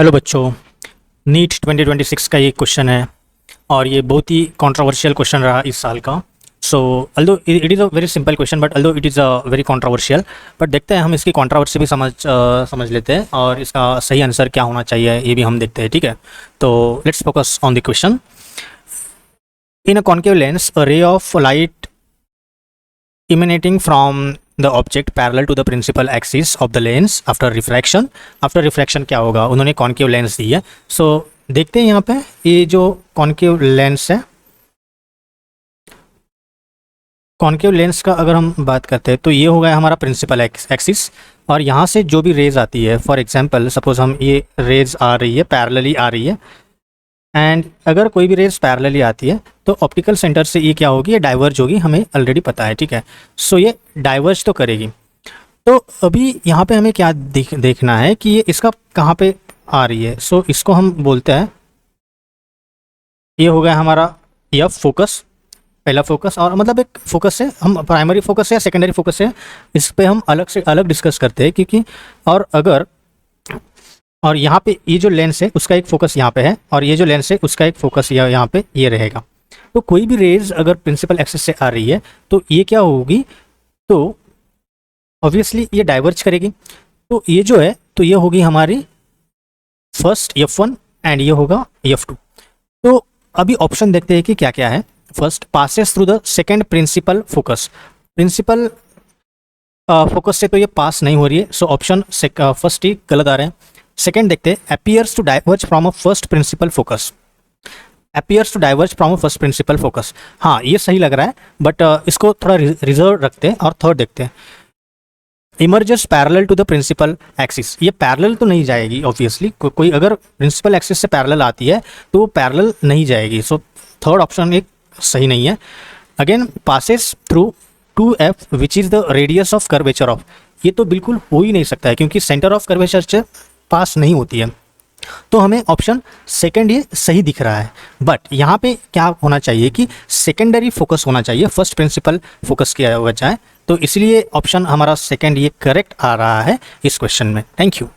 Hello बच्चों, NEET 2026 का ये क्वेश्चन है और ये बहुत ही कंट्रोवर्शियल क्वेश्चन रहा इस साल का। So although it is a very simple question but although it is a very controversial, but देखते हैं हम इसकी कंट्रोवर्सी भी समझ लेते हैं और इसका सही आंसर क्या होना चाहिए ये भी हम देखते हैं। ठीक है, तो let's focus on the question. In a concave lens a ray of light emanating from the object parallel to the principal axis of the lens after refraction क्या होगा, उन्होंने कॉन्केव लेंस दी है। सो देखते हैं यहाँ पे ये जो कॉन्केव लेंस है, कॉन्केव लेंस का अगर हम बात करते हैं तो ये हो गया हमारा प्रिंसिपल एक्सिस और यहाँ से जो भी रेज आती है, फॉर एग्जांपल सपोज हम ये रेज आ रही है पैरेलली आ रही है एंड अगर कोई भी रेज पैरेलली आती है तो ऑप्टिकल सेंटर से ये क्या होगी, ये डाइवर्ज होगी, हमें ऑलरेडी पता है। ठीक है, सो ये डाइवर्ज तो करेगी। तो अभी यहाँ पे हमें क्या देखना है कि ये इसका कहाँ पे आ रही है। सो इसको हम बोलते हैं, ये हो गया हमारा एफ फोकस, पहला फोकस, और मतलब एक फोकस है, हम प्राइमरी फोकस है या सेकेंडरी फोकस है इस पर हम अलग से अलग डिस्कस करते हैं क्योंकि और यहाँ पे ये जो लेंस है उसका एक फोकस यहाँ पे है और ये जो लेंस है उसका एक फोकस यहाँ पे ये रहेगा। तो कोई भी रेज अगर प्रिंसिपल एक्सिस से आ रही है तो ये क्या होगी, तो ऑब्वियसली ये डाइवर्ज करेगी। तो ये जो है तो ये होगी हमारी फर्स्ट F1 एंड ये होगा F2। तो अभी ऑप्शन देखते हैं कि क्या क्या है। First, passes through the second principal focus. Principal focus से तो ये पास नहीं हो रही है, सो ऑप्शन फर्स्ट ही गलत आ रहे हैं। सेकेंड देखते हैं, appears to diverge from a first principal focus. Appears to diverge from a first principal focus, हाँ ये सही लग रहा है बट इसको थोड़ा रिजर्व रखते हैं। और थर्ड देखते हैं, emerges parallel to the principal axis. ये पैरेलल तो नहीं जाएगी ऑब्वियसली, कोई अगर प्रिंसिपल एक्सिस से पैरेलल आती है तो वो पैरेलल नहीं जाएगी। सो थर्ड ऑप्शन एक सही नहीं है। Again, passes through 2F which is the radius of curvature of. ये तो बिल्कुल हो ही नहीं सकता है क्योंकि सेंटर ऑफ कर्वेचर से पास नहीं होती है। तो हमें ऑप्शन सेकंड ये सही दिख रहा है, बट यहाँ पे क्या होना चाहिए कि सेकेंडरी फोकस होना चाहिए, फर्स्ट प्रिंसिपल फोकस किया बजाय। तो इसलिए ऑप्शन हमारा सेकंड ये करेक्ट आ रहा है इस क्वेश्चन में। Thank you.